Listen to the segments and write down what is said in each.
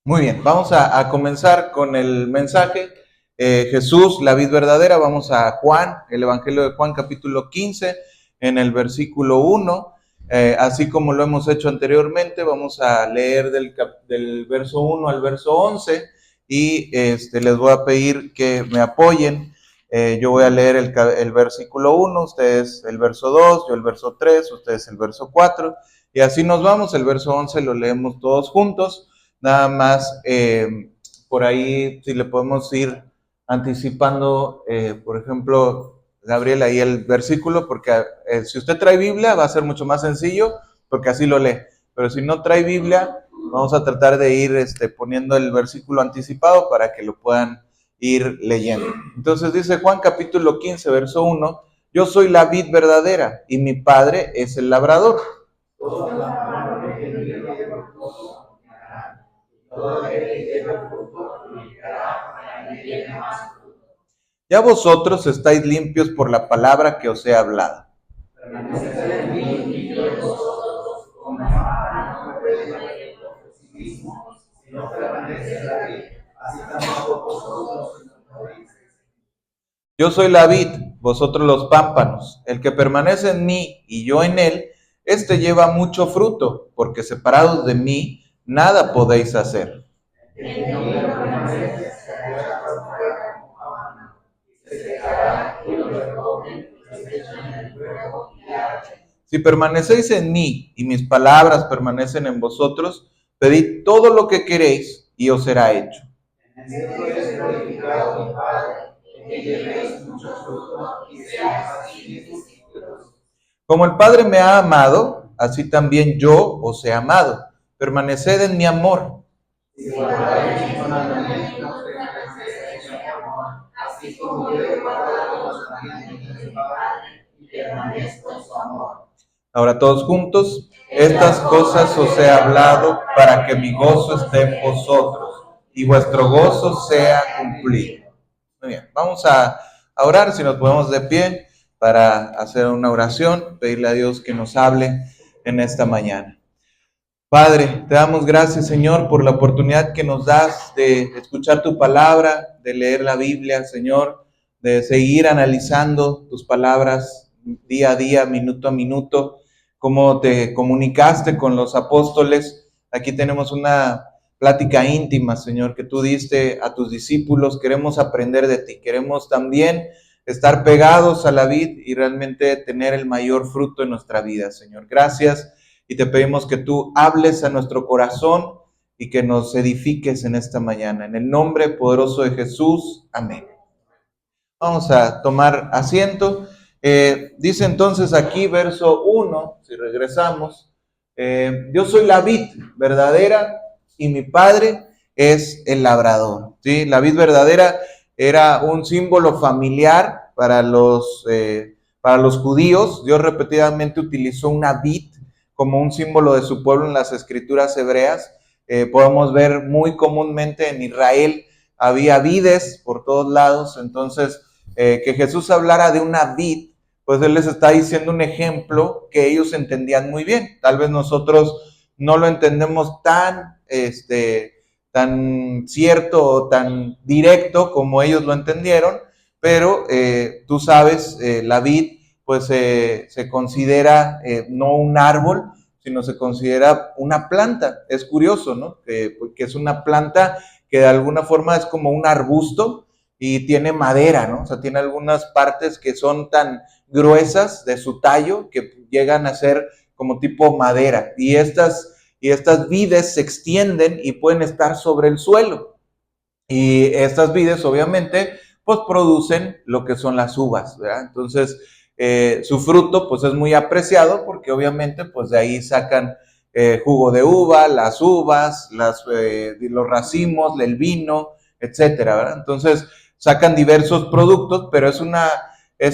Muy bien, vamos a comenzar con el mensaje. Jesús, la vid verdadera. Vamos a Juan, el Evangelio de Juan, capítulo 15, en el versículo 1. Así como lo hemos hecho anteriormente, vamos a leer del verso 1 al verso 11 y les voy a pedir que me apoyen. Yo voy a leer el versículo 1, ustedes el verso 2, yo el verso 3, ustedes el verso 4, y así nos vamos. El verso 11 lo leemos todos juntos. Nada más, por ahí, si le podemos ir anticipando, por ejemplo, Gabriel, ahí el versículo, porque si usted trae Biblia va a ser mucho más sencillo, porque así lo lee. Pero si no trae Biblia, vamos a tratar de ir poniendo el versículo anticipado para que lo puedan ir leyendo. Entonces dice Juan capítulo 15, verso 1, yo soy la vid verdadera y mi padre es el labrador. Ya vosotros estáis limpios por la palabra que os he hablado. Yo soy la vid, vosotros los pámpanos. El que permanece en mí y yo en él, éste lleva mucho fruto, porque separados de mí, nada podéis hacer. Si permanecéis en mí y mis palabras permanecen en vosotros, pedid todo lo que queréis y os será hecho. Como el Padre me ha amado, así también yo os he amado. Permaneced en mi amor. Ahora todos juntos, estas cosas os he hablado para que mi gozo esté en vosotros y vuestro gozo sea cumplido. Muy bien, vamos a orar, si nos ponemos de pie para hacer una oración, pedirle a Dios que nos hable en esta mañana. Padre, te damos gracias, Señor, por la oportunidad que nos das de escuchar tu palabra, de leer la Biblia, Señor, de seguir analizando tus palabras día a día, minuto a minuto, cómo te comunicaste con los apóstoles. Aquí tenemos una plática íntima, Señor, que tú diste a tus discípulos. Queremos aprender de ti, queremos también estar pegados a la vid y realmente tener el mayor fruto en nuestra vida, Señor. Gracias. Y te pedimos que tú hables a nuestro corazón y que nos edifiques en esta mañana. En el nombre poderoso de Jesús. Amén. Vamos a tomar asiento. Dice entonces aquí, verso 1, si regresamos, yo soy la vid verdadera y mi padre es el labrador. ¿Sí? La vid verdadera era un símbolo familiar para los judíos. Dios repetidamente utilizó una vid como un símbolo de su pueblo en las escrituras hebreas. Podemos ver muy comúnmente en Israel había vides por todos lados. Entonces que Jesús hablara de una vid, pues Él les está diciendo un ejemplo que ellos entendían muy bien. Tal vez nosotros no lo entendemos tan cierto o tan directo como ellos lo entendieron, pero tú sabes, la vid pues se considera no un árbol, sino se considera una planta. Es curioso, ¿no? Que es una planta que de alguna forma es como un arbusto y tiene madera, ¿no? O sea, tiene algunas partes que son tan gruesas de su tallo que llegan a ser como tipo madera. Y estas vides se extienden y pueden estar sobre el suelo. Y estas vides, obviamente, pues producen lo que son las uvas, ¿verdad? Entonces, su fruto, pues es muy apreciado porque obviamente, pues de ahí sacan jugo de uva, las uvas, los racimos, el vino, etcétera, ¿verdad? Entonces, sacan diversos productos, pero es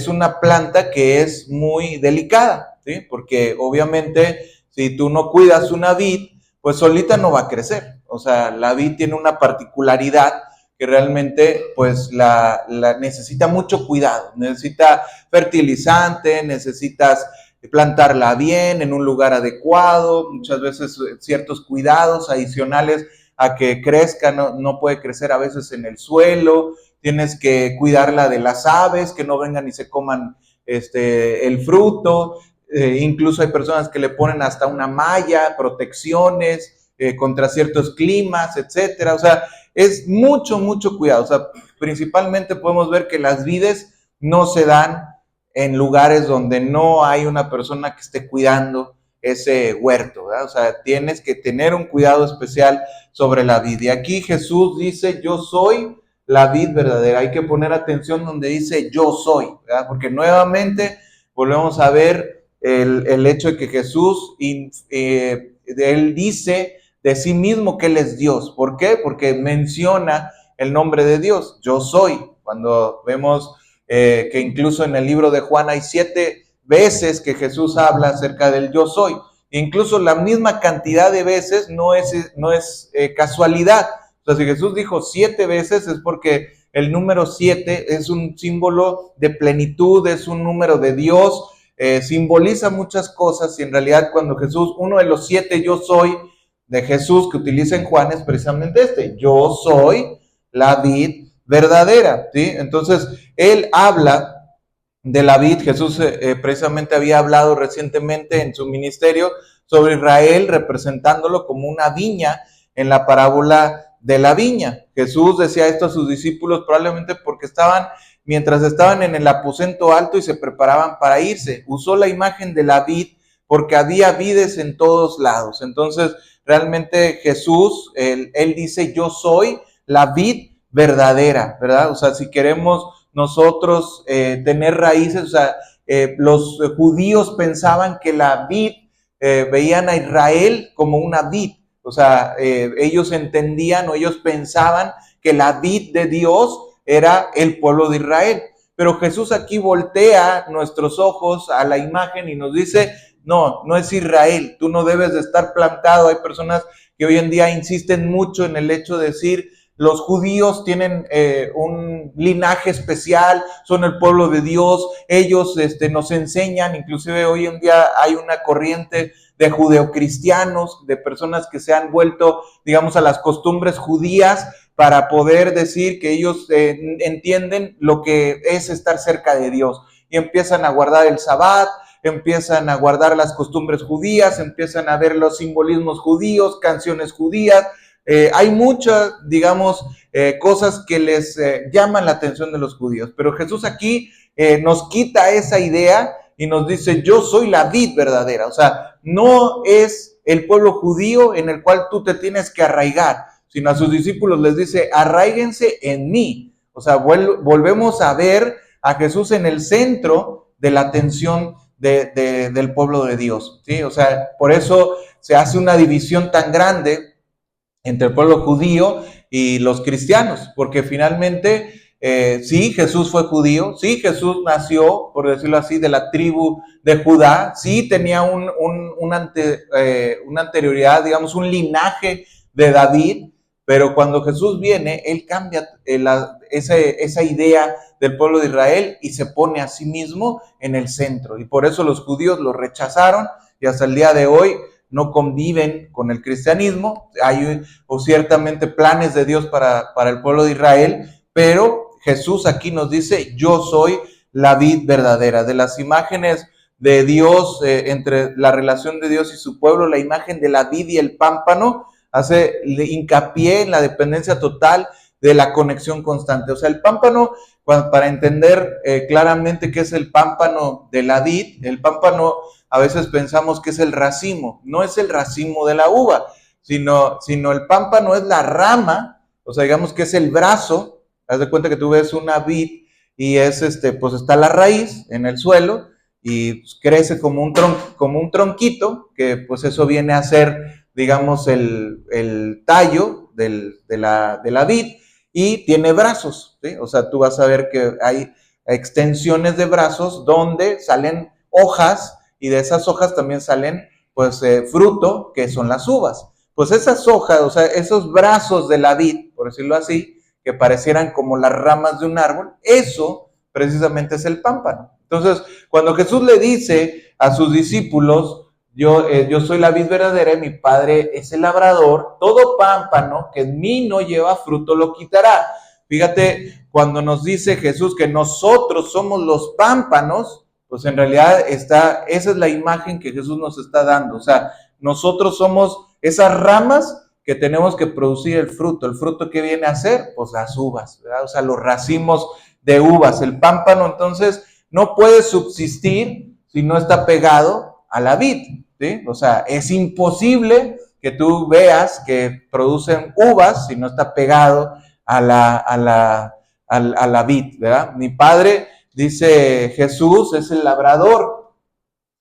una planta que es muy delicada, ¿sí? Porque obviamente, si tú no cuidas una vid, pues solita no va a crecer. O sea, la vid tiene una particularidad que realmente pues la necesita mucho cuidado, necesita fertilizante, necesitas plantarla bien en un lugar adecuado, muchas veces ciertos cuidados adicionales a que crezca, no puede crecer a veces en el suelo, tienes que cuidarla de las aves, que no vengan y se coman el fruto, incluso hay personas que le ponen hasta una malla, protecciones contra ciertos climas, etcétera. O sea, es mucho, mucho cuidado. O sea, principalmente podemos ver que las vides no se dan en lugares donde no hay una persona que esté cuidando ese huerto, ¿verdad? O sea, tienes que tener un cuidado especial sobre la vid. Y aquí Jesús dice, yo soy la vid verdadera. Hay que poner atención donde dice yo soy, ¿verdad? Porque nuevamente volvemos a ver el hecho de que Jesús, él dice de sí mismo que él es Dios. ¿Por qué? Porque menciona el nombre de Dios, yo soy. Cuando vemos que incluso en el libro de Juan hay 7 veces que Jesús habla acerca del yo soy. Incluso la misma cantidad de veces no es casualidad. O sea, si Jesús dijo 7 veces es porque el número 7 es un símbolo de plenitud, es un número de Dios, simboliza muchas cosas y en realidad cuando Jesús, uno de los 7 yo soy de Jesús que utiliza en Juan es precisamente yo soy la vid verdadera, ¿sí? Entonces, él habla de la vid. Jesús precisamente había hablado recientemente en su ministerio sobre Israel, representándolo como una viña en la parábola de la viña. Jesús decía esto a sus discípulos probablemente porque mientras estaban en el aposento alto y se preparaban para irse. Usó la imagen de la vid porque había vides en todos lados. Entonces, realmente Jesús, él dice, yo soy la vid verdadera, ¿verdad? O sea, si queremos nosotros tener raíces, o sea, los judíos pensaban que la vid, veían a Israel como una vid, o sea, ellos entendían o ellos pensaban que la vid de Dios era el pueblo de Israel. Pero Jesús aquí voltea nuestros ojos a la imagen y nos dice, no es Israel, tú no debes de estar plantado. Hay personas que hoy en día insisten mucho en el hecho de decir, los judíos tienen un linaje especial, son el pueblo de Dios, ellos nos enseñan, inclusive hoy en día hay una corriente de judeocristianos, de personas que se han vuelto, digamos, a las costumbres judías para poder decir que ellos entienden lo que es estar cerca de Dios y empiezan a guardar el Sabbat, empiezan a guardar las costumbres judías, empiezan a ver los simbolismos judíos, canciones judías. Hay muchas, digamos, cosas que les llaman la atención de los judíos, pero Jesús aquí nos quita esa idea y nos dice, yo soy la vid verdadera. O sea, no es el pueblo judío en el cual tú te tienes que arraigar, sino a sus discípulos les dice, arraíguense en mí. O sea, volvemos a ver a Jesús en el centro de la atención del pueblo de Dios, ¿sí? O sea, por eso se hace una división tan grande entre el pueblo judío y los cristianos, porque finalmente, sí, Jesús fue judío, sí, Jesús nació, por decirlo así, de la tribu de Judá, sí, tenía una anterioridad, digamos, un linaje de David, pero cuando Jesús viene, él cambia esa idea del pueblo de Israel y se pone a sí mismo en el centro, y por eso los judíos lo rechazaron, y hasta el día de hoy no conviven con el cristianismo. Hay ciertamente planes de Dios para el pueblo de Israel, pero Jesús aquí nos dice, yo soy la vid verdadera. De las imágenes de Dios, entre la relación de Dios y su pueblo, la imagen de la vid y el pámpano hace hincapié en la dependencia total de la conexión constante. O sea, el pámpano, para entender claramente qué es el pámpano de la vid, el pámpano a veces pensamos que es el racimo, no es el racimo de la uva, sino el pámpano es la rama, o sea, digamos que es el brazo. Haz de cuenta que tú ves una vid y es pues está la raíz en el suelo y pues crece como un tronquito, que pues eso viene a ser, digamos, el tallo de la vid, y tiene brazos, ¿sí? O sea, tú vas a ver que hay extensiones de brazos donde salen hojas, y de esas hojas también salen, pues, fruto, que son las uvas. Pues esas hojas, o sea, esos brazos de la vid, por decirlo así, que parecieran como las ramas de un árbol, eso precisamente es el pámpano. Entonces, cuando Jesús le dice a sus discípulos, yo soy la vid verdadera y mi Padre es el labrador. Todo pámpano que en mí no lleva fruto lo quitará. Fíjate, cuando nos dice Jesús que nosotros somos los pámpanos, pues en realidad esa es la imagen que Jesús nos está dando. O sea, nosotros somos esas ramas que tenemos que producir el fruto que viene a ser, pues las uvas, ¿verdad? O sea, los racimos de uvas. El pámpano entonces no puede subsistir si no está pegado a la vid, ¿sí? O sea, es imposible que tú veas que producen uvas si no está pegado a la vid, ¿verdad? Mi Padre, dice Jesús, es el labrador.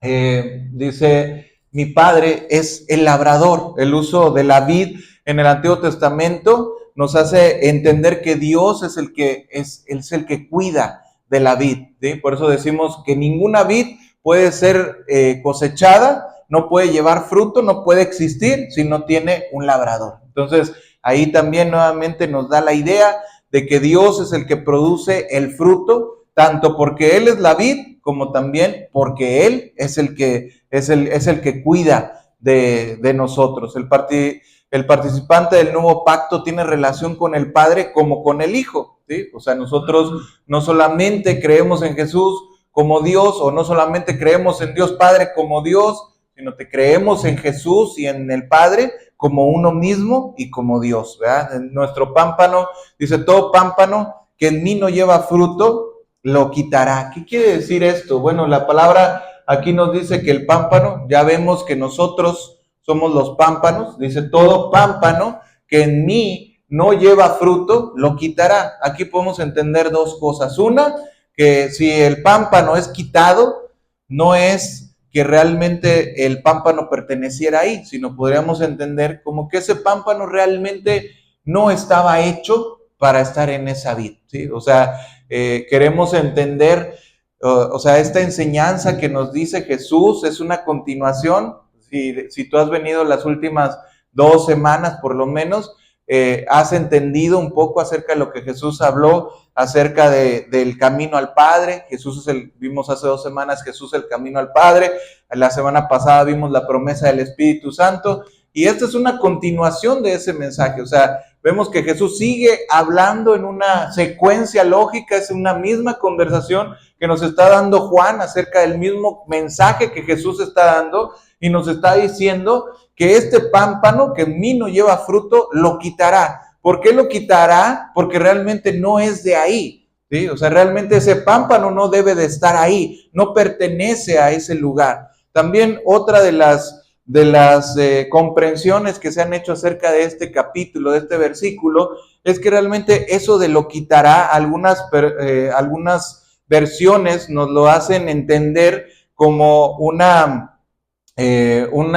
Dice, mi Padre es el labrador. El uso de la vid en el Antiguo Testamento nos hace entender que Dios es el que cuida de la vid, ¿sí? Por eso decimos que ninguna vid puede ser cosechada, no puede llevar fruto, no puede existir si no tiene un labrador. Entonces, ahí también nuevamente nos da la idea de que Dios es el que produce el fruto, tanto porque Él es la vid, como también porque Él es el que cuida de nosotros. El participante del nuevo pacto tiene relación con el Padre como con el Hijo, ¿sí? O sea, nosotros no solamente creemos en Jesús como Dios, o no solamente creemos en Dios Padre como Dios, sino que creemos en Jesús y en el Padre como uno mismo y como Dios, ¿verdad? En nuestro pámpano, dice, todo pámpano que en mí no lleva fruto, lo quitará. ¿Qué quiere decir esto? Bueno, la palabra aquí nos dice que el pámpano, ya vemos que nosotros somos los pámpanos, dice, todo pámpano que en mí no lleva fruto, lo quitará. Aquí podemos entender dos cosas. Una, que si el pámpano es quitado, no es que realmente el pámpano perteneciera ahí, sino podríamos entender como que ese pámpano realmente no estaba hecho para estar en esa vid, ¿sí? O sea, queremos entender, o sea, esta enseñanza que nos dice Jesús es una continuación. Si tú has venido las últimas 2 semanas por lo menos, has entendido un poco acerca de lo que Jesús habló, acerca del camino al Padre. Vimos hace 2 semanas Jesús el camino al Padre, la semana pasada vimos la promesa del Espíritu Santo, y esta es una continuación de ese mensaje. O sea, vemos que Jesús sigue hablando en una secuencia lógica, es una misma conversación que nos está dando Juan acerca del mismo mensaje que Jesús está dando, y nos está diciendo que este pámpano que en mí no lleva fruto, lo quitará. ¿Por qué lo quitará? Porque realmente no es de ahí, ¿sí? O sea, realmente ese pámpano no debe de estar ahí, no pertenece a ese lugar. También otra de las comprensiones que se han hecho acerca de este capítulo, de este versículo, es que realmente eso de lo quitará, algunas versiones nos lo hacen entender como una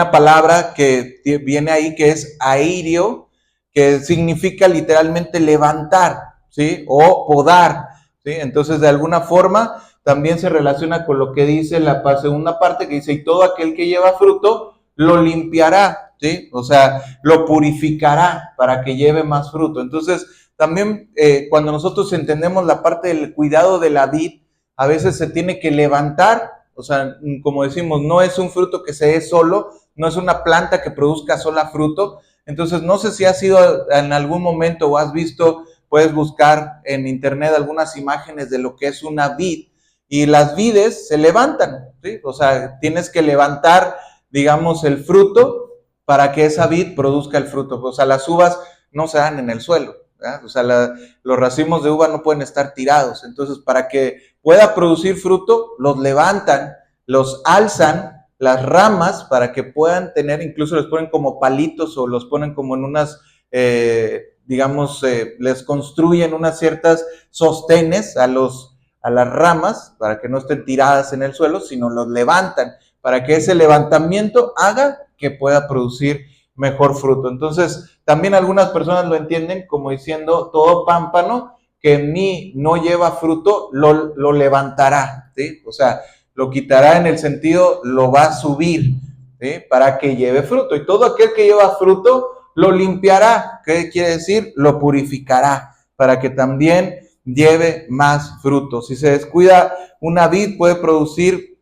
palabra que viene ahí, que es airio, que significa literalmente levantar, ¿sí? O podar, ¿sí? Entonces, de alguna forma, también se relaciona con lo que dice la segunda parte, que dice, y todo aquel que lleva fruto, lo limpiará, ¿sí? O sea, lo purificará para que lleve más fruto. Entonces, también cuando nosotros entendemos la parte del cuidado de la vid, a veces se tiene que levantar. O sea, como decimos, no es un fruto que se dé solo, no es una planta que produzca sola fruto. Entonces, no sé si has ido en algún momento o has visto, puedes buscar en internet algunas imágenes de lo que es una vid, y las vides se levantan, ¿sí? O sea, tienes que levantar, digamos, el fruto para que esa vid produzca el fruto. O sea, las uvas no se dan en el suelo, ¿verdad? O sea, los racimos de uva no pueden estar tirados. Entonces, para que pueda producir fruto, los levantan, los alzan las ramas para que puedan tener, incluso les ponen como palitos o los ponen como en unas, les construyen unas ciertas sostenes a las ramas para que no estén tiradas en el suelo, sino los levantan para que ese levantamiento haga que pueda producir mejor fruto. Entonces, también algunas personas lo entienden como diciendo, todo pámpano que en mí no lleva fruto, lo levantará, ¿sí? O sea, lo quitará en el sentido, lo va a subir, ¿sí? Para que lleve fruto. Y todo aquel que lleva fruto, lo limpiará. ¿Qué quiere decir? Lo purificará, para que también lleve más fruto. Si se descuida una vid, puede producir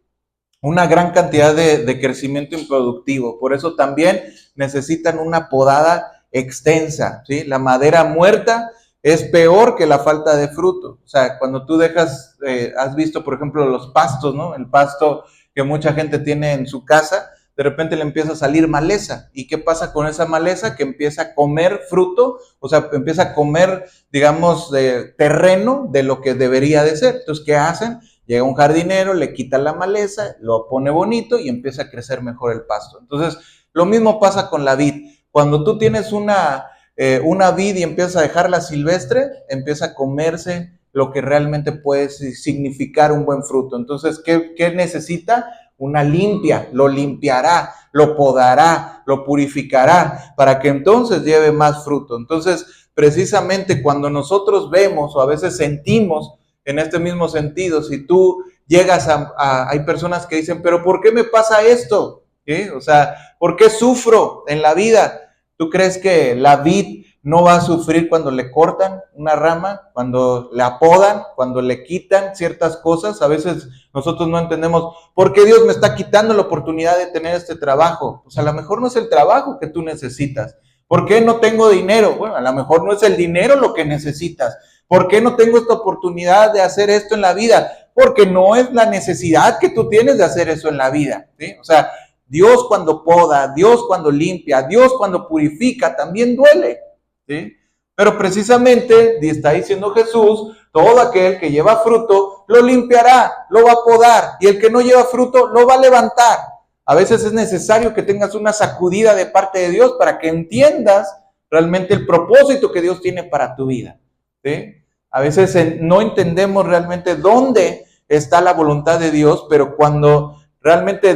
una gran cantidad de crecimiento improductivo. Por eso también necesitan una podada extensa, ¿sí? La madera muerta es peor que la falta de fruto. O sea, cuando tú dejas, has visto, por ejemplo, los pastos, ¿no? El pasto que mucha gente tiene en su casa, de repente le empieza a salir maleza. ¿Y qué pasa con esa maleza? Que empieza a comer fruto, o sea, empieza a comer, digamos, terreno de lo que debería de ser. Entonces, ¿qué hacen? Llega un jardinero, le quita la maleza, lo pone bonito y empieza a crecer mejor el pasto. Entonces, lo mismo pasa con la vid. Cuando tú tienes una vid y empiezas a dejarla silvestre, empieza a comerse lo que realmente puede significar un buen fruto. Entonces, ¿qué necesita? Una limpia, lo limpiará, lo podará, lo purificará, para que entonces lleve más fruto. Entonces, precisamente cuando nosotros vemos o a veces sentimos en este mismo sentido, si tú llegas hay personas que dicen, pero ¿por qué me pasa esto? ¿Sí? O sea, ¿por qué sufro en la vida? ¿Tú crees que la vid no va a sufrir cuando le cortan una rama, cuando la podan, cuando le quitan ciertas cosas? A veces nosotros no entendemos por qué Dios me está quitando la oportunidad de tener este trabajo. Pues a lo mejor no es el trabajo que tú necesitas. ¿Por qué no tengo dinero? Bueno, a lo mejor no es el dinero lo que necesitas. ¿Por qué no tengo esta oportunidad de hacer esto en la vida? Porque no es la necesidad que tú tienes de hacer eso en la vida, ¿sí? O sea, Dios cuando poda, Dios cuando limpia, Dios cuando purifica, también duele, ¿sí? Pero precisamente está diciendo Jesús, todo aquel que lleva fruto, lo limpiará, lo va a podar, y el que no lleva fruto, lo va a levantar. A veces es necesario que tengas una sacudida de parte de Dios para que entiendas realmente el propósito que Dios tiene para tu vida, ¿sí? A veces no entendemos realmente dónde está la voluntad de Dios, pero cuando realmente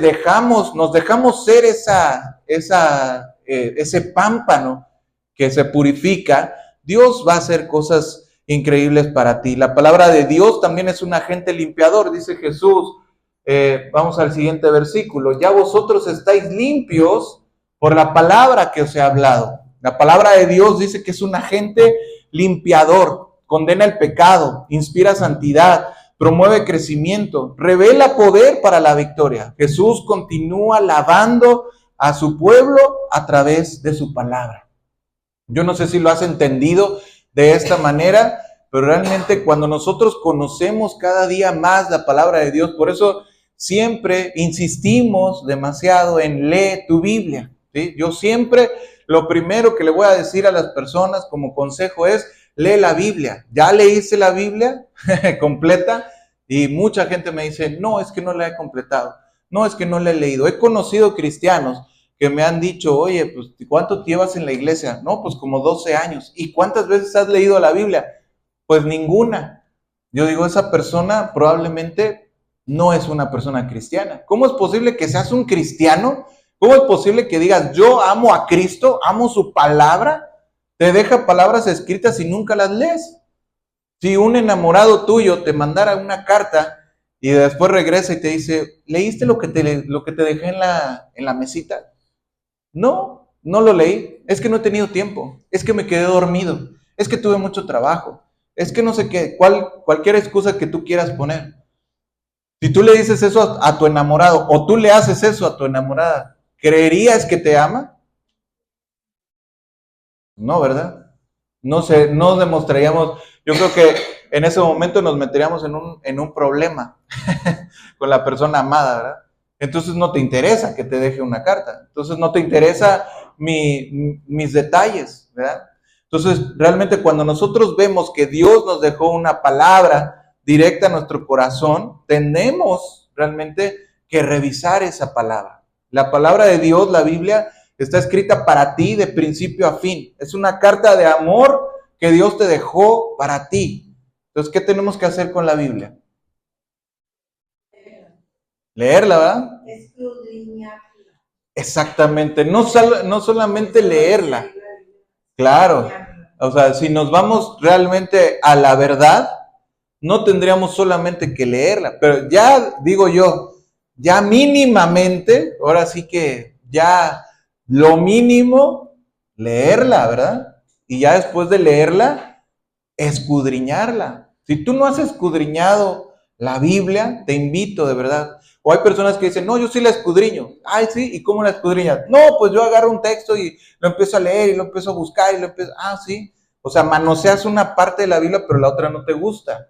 nos dejamos ser ese pámpano que se purifica, Dios va a hacer cosas increíbles para ti. La palabra de Dios también es un agente limpiador, dice Jesús. Vamos al siguiente versículo. Ya vosotros estáis limpios por la palabra que os he hablado. La palabra de Dios dice que es un agente limpiador, condena el pecado, inspira santidad, promueve crecimiento, revela poder para la victoria. Jesús continúa lavando a su pueblo a través de su palabra. Yo no sé si lo has entendido de esta manera, pero realmente cuando nosotros conocemos cada día más la palabra de Dios, por eso siempre insistimos demasiado en lee tu Biblia, ¿sí? Yo siempre, lo primero que le voy a decir a las personas como consejo es, lee la Biblia. ¿Ya leíste la Biblia completa? Y mucha gente me dice, no, es que no la he completado. No, es que no la he leído. He conocido cristianos que me han dicho, oye, pues, ¿cuánto llevas en la iglesia? No, pues como 12 años. ¿Y cuántas veces has leído la Biblia? Pues ninguna. Yo digo, esa persona probablemente no es una persona cristiana. ¿Cómo es posible que seas un cristiano? ¿Cómo es posible que digas, yo amo a Cristo, amo su palabra? Te deja palabras escritas y nunca las lees. Si un enamorado tuyo te mandara una carta y después regresa y te dice, ¿leíste lo que te dejé en la mesita? No, no lo leí. Es que no he tenido tiempo. Es que me quedé dormido. Es que tuve mucho trabajo. Es que no sé qué, cualquier excusa que tú quieras poner. Si tú le dices eso a tu enamorado o tú le haces eso a tu enamorada, ¿creerías que te ama? No, ¿verdad? No sé, no demostraríamos. Yo creo que en ese momento nos meteríamos en un problema con la persona amada, ¿verdad? Entonces no te interesa que te deje una carta. Entonces no te interesa mis detalles, ¿verdad? Entonces realmente cuando nosotros vemos que Dios nos dejó una palabra directa a nuestro corazón, tenemos realmente que revisar esa palabra. La palabra de Dios, la Biblia, está escrita para ti de principio a fin. Es una carta de amor que Dios te dejó para ti. Entonces, ¿qué tenemos que hacer con la Biblia? Leerla, ¿verdad? Exactamente. No solamente leerla. Claro. O sea, si nos vamos realmente a la verdad, no tendríamos solamente que leerla. Pero ya digo yo, ya mínimamente, ahora sí que ya lo mínimo, leerla, ¿verdad? Y ya después de leerla, escudriñarla. Si tú no has escudriñado la Biblia, te invito de verdad. O hay personas que dicen, no, yo sí la escudriño. Ay, sí, ¿y cómo la escudriñas? No, pues yo agarro un texto y lo empiezo a leer y lo empiezo a buscar y lo empiezo, sí. O sea, manoseas una parte de la Biblia, pero la otra no te gusta.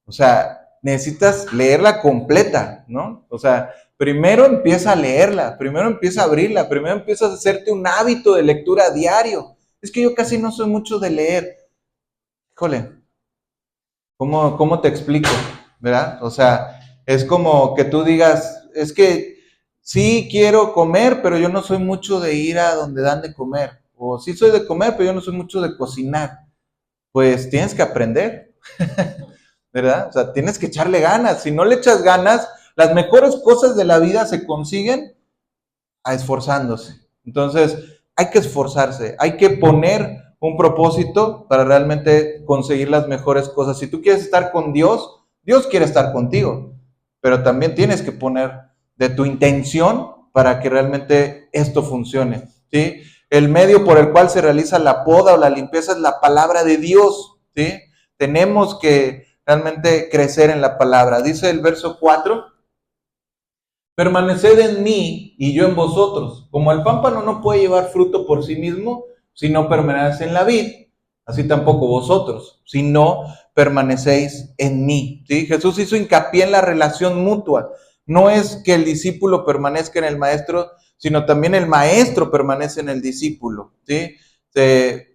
O sea, necesitas leerla completa, ¿no? O sea, primero empieza a leerla, primero empieza a abrirla, primero empiezas a hacerte un hábito de lectura diario. Es que yo casi no soy mucho de leer. Híjole, ¿cómo te explico? ¿Verdad? O sea, es como que tú digas, es que sí quiero comer, pero yo no soy mucho de ir a donde dan de comer. O sí soy de comer, pero yo no soy mucho de cocinar. Pues tienes que aprender, ¿verdad? O sea, tienes que echarle ganas. Si no le echas ganas, las mejores cosas de la vida se consiguen a esforzándose. Entonces, hay que esforzarse, hay que poner un propósito para realmente conseguir las mejores cosas. Si tú quieres estar con Dios, Dios quiere estar contigo, pero también tienes que poner de tu intención para que realmente esto funcione, ¿sí? El medio por el cual se realiza la poda o la limpieza es la palabra de Dios, ¿sí? Tenemos que realmente crecer en la palabra. Dice el verso 4: permaneced en mí y yo en vosotros. Como el pámpano no puede llevar fruto por sí mismo si no permanece en la vid, así tampoco vosotros, si no permanecéis en mí. ¿Sí? Jesús hizo hincapié en la relación mutua. No es que el discípulo permanezca en el maestro, sino también el maestro permanece en el discípulo. ¿Sí?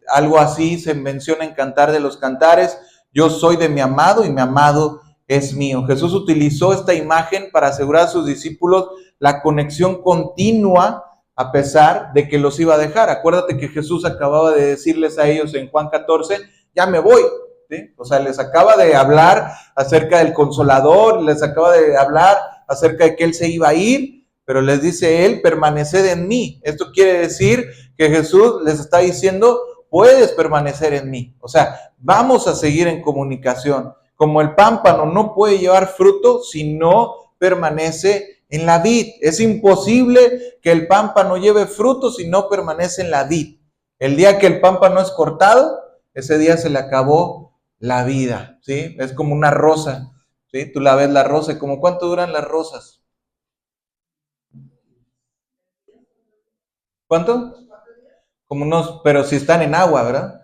Algo así se menciona en Cantar de los Cantares: yo soy de mi amado y mi amado es mío. Jesús utilizó esta imagen para asegurar a sus discípulos la conexión continua a pesar de que los iba a dejar. Acuérdate que Jesús acababa de decirles a ellos en Juan 14, ya me voy. ¿Sí? O sea, les acaba de hablar acerca del Consolador, les acaba de hablar acerca de que Él se iba a ir, pero les dice Él, permaneced en mí. Esto quiere decir que Jesús les está diciendo, puedes permanecer en mí. O sea, vamos a seguir en comunicación. Como el pámpano no puede llevar fruto si no permanece en la vid. Es imposible que el pámpano lleve fruto si no permanece en la vid. El día que el pámpano es cortado, ese día se le acabó la vida, ¿sí? Es como una rosa, ¿sí? Tú la ves la rosa, ¿como cuánto duran las rosas? ¿Cuánto? Como unos, pero si están en agua, ¿verdad?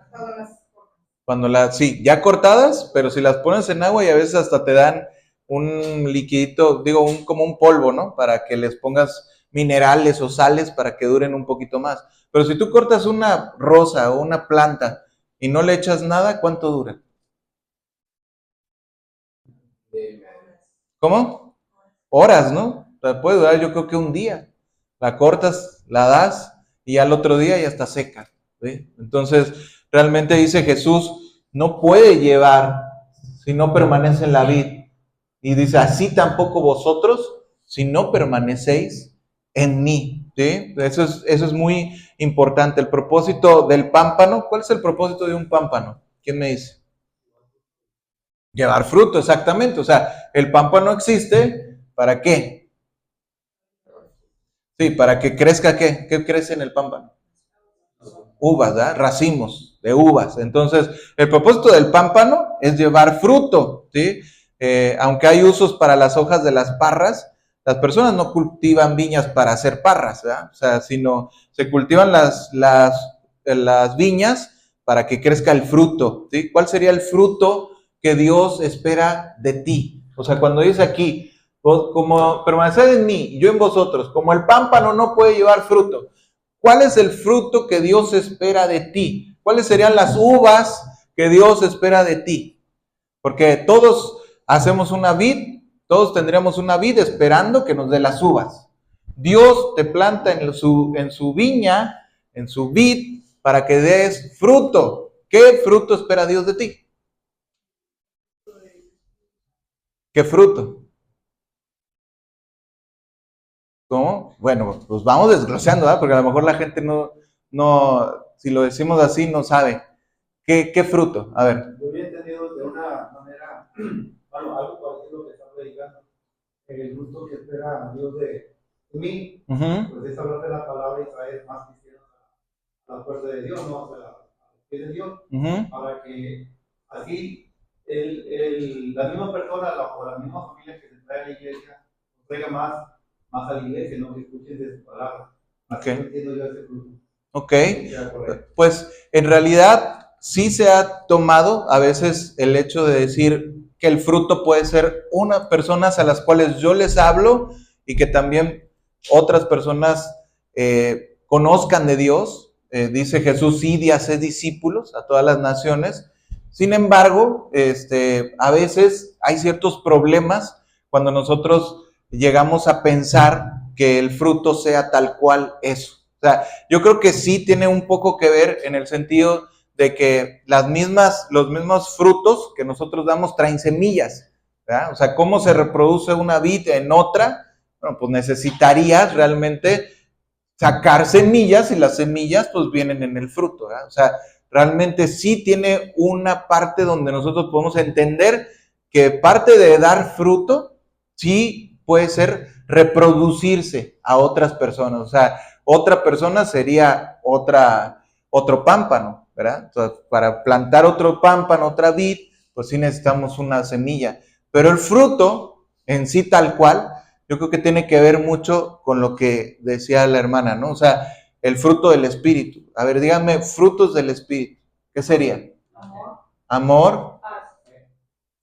Cuando las, sí, ya cortadas, pero si las pones en agua y a veces hasta te dan un liquidito, digo, como un polvo, ¿no? Para que les pongas minerales o sales para que duren un poquito más. Pero si tú cortas una rosa o una planta y no le echas nada, ¿cuánto dura? ¿Cómo? Horas, ¿no? O sea, puede durar yo creo que un día. La cortas, la das y al otro día ya está seca. ¿Sí? Entonces, realmente dice Jesús, no puede llevar si no permanece en la vid. Y dice, así tampoco vosotros si no permanecéis en mí. ¿Sí? Eso es muy importante. El propósito del pámpano, ¿cuál es el propósito de un pámpano? ¿Quién me dice? Llevar fruto, exactamente. O sea, el pámpano existe, ¿para qué? Sí, para que crezca, ¿qué? ¿Qué crece en el pámpano? Uvas, ¿verdad? Racimos de uvas. Entonces, el propósito del pámpano es llevar fruto, ¿sí? Aunque hay usos para las hojas de las parras, las personas no cultivan viñas para hacer parras, ¿verdad? O sea, sino se cultivan las viñas para que crezca el fruto, ¿sí? ¿Cuál sería el fruto que Dios espera de ti? O sea, cuando dice aquí, como permaneced en mí y yo en vosotros, como el pámpano no puede llevar fruto, ¿cuál es el fruto que Dios espera de ti? ¿Cuáles serían las uvas que Dios espera de ti? Porque todos hacemos una vid, todos tendríamos una vid esperando que nos dé las uvas. Dios te planta en su viña, en su vid, para que des fruto. ¿Qué fruto espera Dios de ti? ¿Qué fruto? ¿Cómo? Bueno, pues vamos desglosando, ¿verdad? Porque a lo mejor la gente si lo decimos así, no sabe. ¿Qué fruto? A ver. Yo había entendido de una manera, bueno, algo parecido a lo que está predicando, el fruto que espera Dios de mí, pues es hablar de la palabra y traer más cristianos a la fuerza de Dios, ¿no? A los pies de Dios, para que así la misma persona o la misma familia que se trae a la iglesia traiga más a la iglesia, ¿no? Que escuchen de su palabra. Ok. Entiendo yo ese fruto. Ok, pues en realidad sí se ha tomado a veces el hecho de decir que el fruto puede ser unas personas a las cuales yo les hablo y que también otras personas conozcan de Dios. Dice Jesús, id y haced discípulos a todas las naciones. Sin embargo, a veces hay ciertos problemas cuando nosotros llegamos a pensar que el fruto sea tal cual eso. O sea, yo creo que sí tiene un poco que ver en el sentido de que los mismos frutos que nosotros damos traen semillas, ¿verdad? O sea, ¿cómo se reproduce una vid en otra? Bueno, pues necesitarías realmente sacar semillas y las semillas pues vienen en el fruto, ¿verdad? O sea, realmente sí tiene una parte donde nosotros podemos entender que parte de dar fruto sí puede ser reproducirse a otras personas, o sea, otra persona sería otro pámpano, ¿verdad? Entonces, para plantar otro pámpano, otra vid, pues sí necesitamos una semilla. Pero el fruto en sí tal cual, yo creo que tiene que ver mucho con lo que decía la hermana, ¿no? O sea, el fruto del Espíritu. A ver, díganme, frutos del Espíritu. ¿Qué serían? Amor,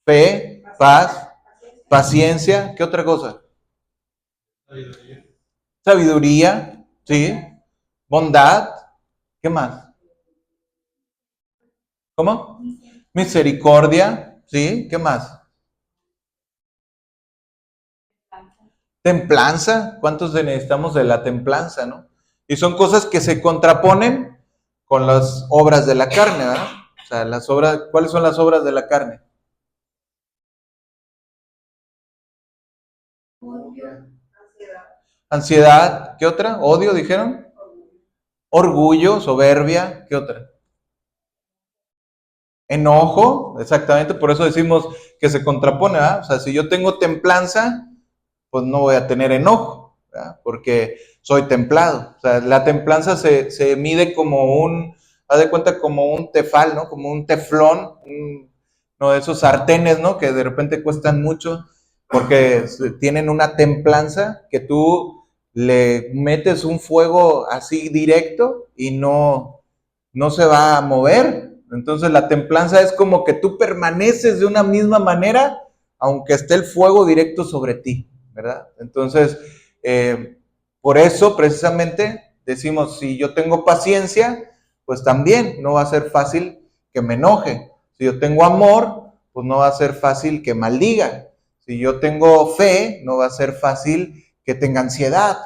fe, paz, paciencia. ¿Qué otra cosa? Sabiduría, ¿sí? Bondad. ¿Qué más? ¿Cómo? Misericordia, ¿sí? ¿Qué más? Templanza. ¿Cuántos necesitamos de la templanza, no? Y son cosas que se contraponen con las obras de la carne, ¿verdad? O sea, las obras, ¿cuáles son las obras de la carne? Ansiedad, ¿qué otra? Odio, dijeron. Orgullo, soberbia, ¿qué otra? Enojo, exactamente, por eso decimos que se contrapone, ¿verdad? O sea, si yo tengo templanza, pues no voy a tener enojo, ¿verdad? Porque soy templado. O sea, la templanza se mide como haz de cuenta, como un tefal, ¿no? Como un teflón, uno de esos sartenes, ¿no? Que de repente cuestan mucho porque tienen una templanza que tú le metes un fuego así directo y no se va a mover. Entonces la templanza es como que tú permaneces de una misma manera aunque esté el fuego directo sobre ti, ¿verdad? Entonces, por eso precisamente decimos, si yo tengo paciencia, pues también no va a ser fácil que me enoje. Si yo tengo amor, pues no va a ser fácil que maldiga. Si yo tengo fe, no va a ser fácil que tenga ansiedad.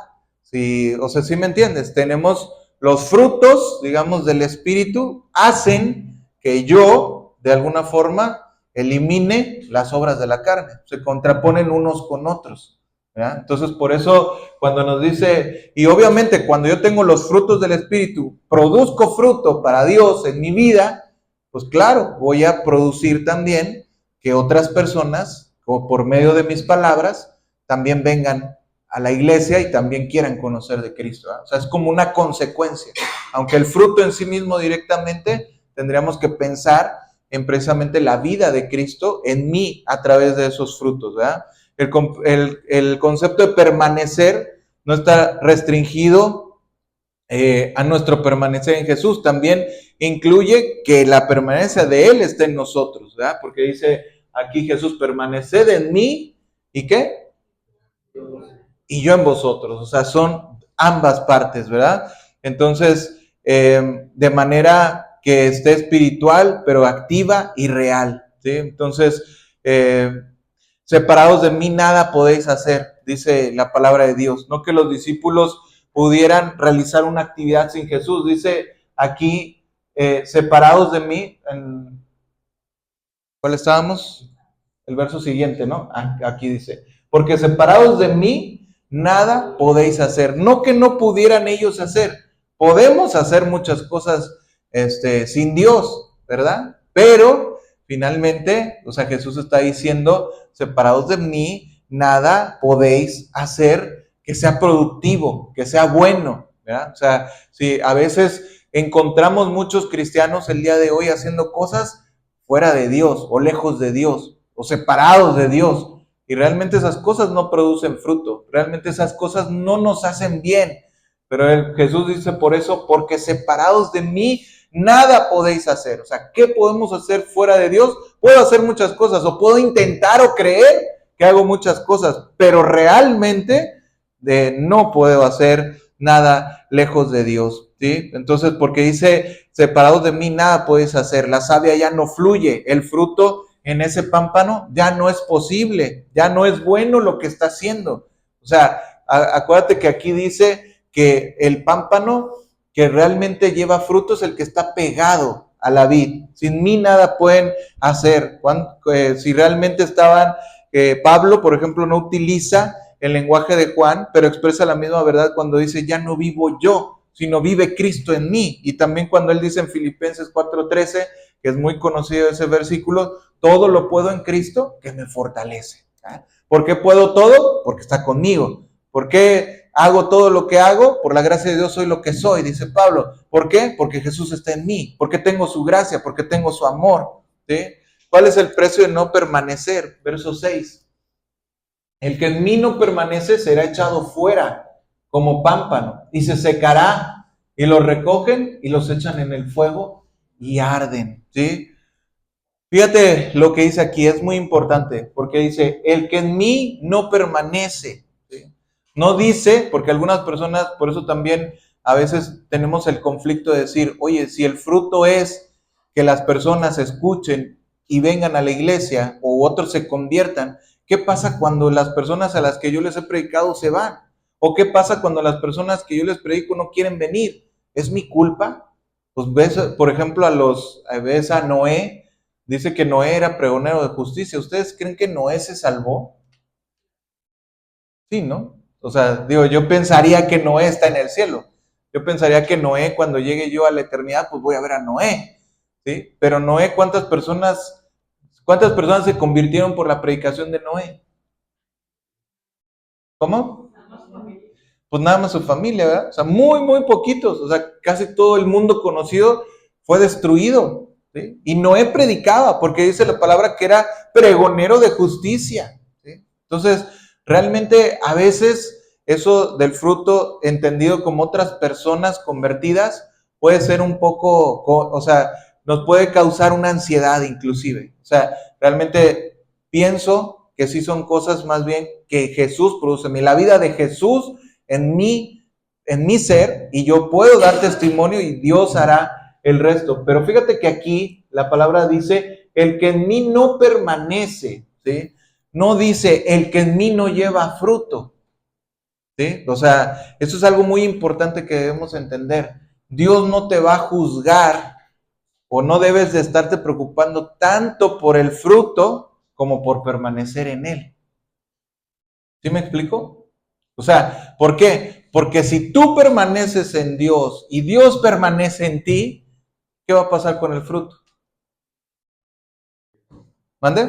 O sea, ¿sí me entiendes? Tenemos los frutos, digamos, del Espíritu, hacen que yo, de alguna forma, elimine las obras de la carne. Se contraponen unos con otros, ¿verdad? Entonces, por eso, cuando nos dice, y obviamente cuando yo tengo los frutos del Espíritu, produzco fruto para Dios en mi vida, pues claro, voy a producir también que otras personas, como por medio de mis palabras, también vengan a la iglesia y también quieran conocer de Cristo, ¿verdad? O sea, es como una consecuencia. Aunque el fruto en sí mismo directamente, tendríamos que pensar en precisamente la vida de Cristo en mí a través de esos frutos, ¿verdad? El concepto de permanecer no está restringido a nuestro permanecer en Jesús, también incluye que la permanencia de Él esté en nosotros, ¿verdad? Porque dice aquí Jesús, permaneced en mí, ¿y qué? Y yo en vosotros, o sea, son ambas partes, ¿verdad? Entonces, de manera que esté espiritual, pero activa y real, ¿sí? Entonces, separados de mí nada podéis hacer, dice la palabra de Dios. No que los discípulos pudieran realizar una actividad sin Jesús, dice aquí, separados de mí, ¿cuál estábamos? El verso siguiente, ¿no? Aquí dice, porque separados de mí, nada podéis hacer. No que no pudieran ellos hacer. Podemos hacer muchas cosas sin Dios, ¿verdad? Pero finalmente, o sea, Jesús está diciendo, separados de mí, nada podéis hacer que sea productivo, que sea bueno, ¿verdad? O sea, si a veces encontramos muchos cristianos el día de hoy haciendo cosas fuera de Dios o lejos de Dios o separados de Dios. y realmente esas cosas no producen fruto, realmente esas cosas no nos hacen bien. Pero Jesús dice por eso, porque separados de mí, nada podéis hacer. O sea, ¿qué podemos hacer fuera de Dios? Puedo hacer muchas cosas, o puedo intentar o creer que hago muchas cosas, pero realmente no puedo hacer nada lejos de Dios, ¿sí? Entonces, porque dice, separados de mí, nada podéis hacer. La savia ya no fluye, el fruto en ese pámpano ya no es posible, ya no es bueno lo que está haciendo. O sea, acuérdate que aquí dice que el pámpano que realmente lleva frutos es el que está pegado a la vid. Sin mí nada pueden hacer. Si realmente Pablo, por ejemplo, no utiliza el lenguaje de Juan, pero expresa la misma verdad cuando dice, ya no vivo yo, sino vive Cristo en mí. Y también cuando él dice en Filipenses 4:13, que es muy conocido ese versículo, todo lo puedo en Cristo que me fortalece. ¿Por qué puedo todo? Porque está conmigo. ¿Por qué hago todo lo que hago? Por la gracia de Dios soy lo que soy, dice Pablo. ¿Por qué? Porque Jesús está en mí, porque tengo su gracia, porque tengo su amor. ¿Sí? ¿Cuál es el precio de no permanecer? Verso 6. El que en mí no permanece será echado fuera como pámpano y se secará, y los recogen y los echan en el fuego y arden. ¿Sí? Fíjate lo que dice aquí, es muy importante, porque dice, el que en mí no permanece. ¿Sí? No dice, porque algunas personas, por eso también a veces tenemos el conflicto de decir, oye, si el fruto es que las personas escuchen y vengan a la iglesia o otros se conviertan, ¿qué pasa cuando las personas a las que yo les he predicado se van? ¿O qué pasa cuando las personas que yo les predico no quieren venir? ¿Es mi culpa? Pues ves, por ejemplo, ves a Noé. Dice que Noé era pregonero de justicia. ¿Ustedes creen que Noé se salvó? Sí, ¿no? O sea, digo, yo pensaría que Noé está en el cielo. Yo pensaría que Noé, cuando llegue yo a la eternidad, pues voy a ver a Noé. ¿Sí? Pero Noé, ¿cuántas personas se convirtieron por la predicación de Noé? ¿Cómo? Pues nada más su familia, ¿verdad? O sea, muy, muy poquitos. O sea, casi todo el mundo conocido fue destruido. ¿Sí? Y Noé predicaba, porque dice la palabra que era pregonero de justicia. ¿Sí? Entonces, realmente a veces eso del fruto entendido como otras personas convertidas puede ser un poco, o sea, nos puede causar una ansiedad inclusive. O sea, realmente pienso que sí son cosas más bien que Jesús produce. La vida de Jesús en mi ser, y yo puedo dar testimonio y Dios hará el resto. Pero fíjate que aquí la palabra dice, el que en mí no permanece, ¿sí? No dice, el que en mí no lleva fruto, ¿sí? O sea, eso es algo muy importante que debemos entender. Dios no te va a juzgar, o no debes de estarte preocupando tanto por el fruto como por permanecer en él. ¿Sí me explico? O sea, ¿por qué? Porque si tú permaneces en Dios y Dios permanece en ti, ¿qué va a pasar con el fruto? ¿Mande?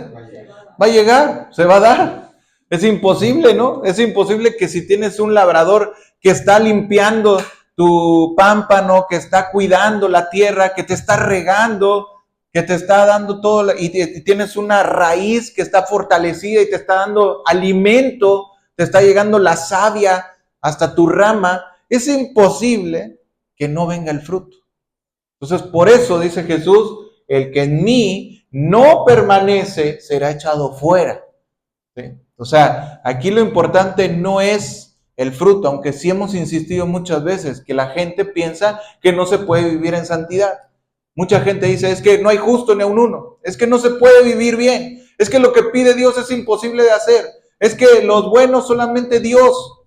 Va a llegar, se va a dar. Es imposible, ¿no? Es imposible que si tienes un labrador que está limpiando tu pámpano, que está cuidando la tierra, que te está regando, que te está dando todo, y tienes una raíz que está fortalecida y te está dando alimento, te está llegando la savia hasta tu rama, es imposible que no venga el fruto. Entonces, por eso dice Jesús, el que en mí no permanece será echado fuera. ¿Sí? O sea, aquí lo importante no es el fruto, aunque sí hemos insistido muchas veces que la gente piensa que no se puede vivir en santidad. Mucha gente dice, es que no hay justo ni a un uno, es que no se puede vivir bien, es que lo que pide Dios es imposible de hacer, es que los buenos solamente Dios,